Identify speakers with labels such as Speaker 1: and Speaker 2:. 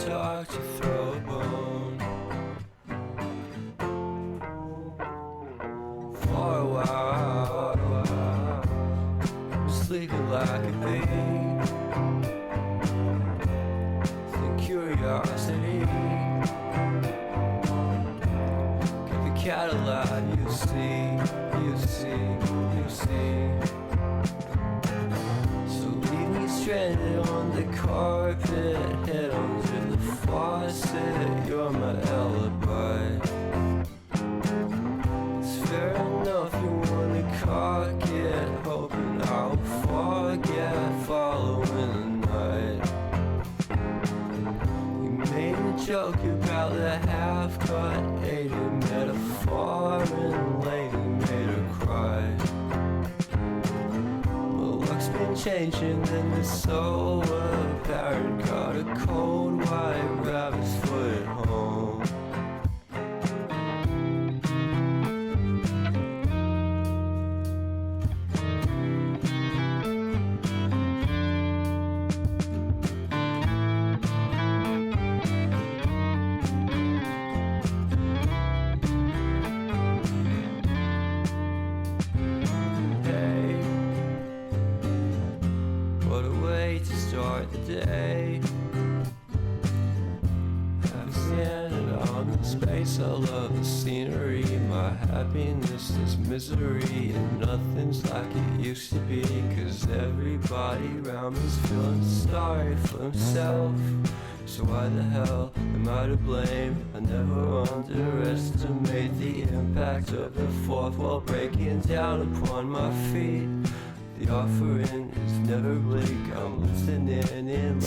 Speaker 1: talk to throw a bone. For a while, I'm sleeping like a bee. The curiosity kept the cat alive. You see, you see, you see. So leave me stranded on the carpet, head onto the faucet. You're my alibi. It's fair enough you wanna cock it, hoping I'll forget following the night. You made a joke about the half-cut Asian metaphor and later made her cry. Luck's been changing and it's so apparent. Got a cold white rabbit's foot at home. What a way to start the day. I've standing on the space. I love the scenery. My happiness is misery, and nothing's like it used to be. Cause everybody around me's feeling sorry for himself. So why the hell am I to blame? I never underestimate the impact of the fourth wall breaking down upon my feet. The offering is never bleak. I'm listening in.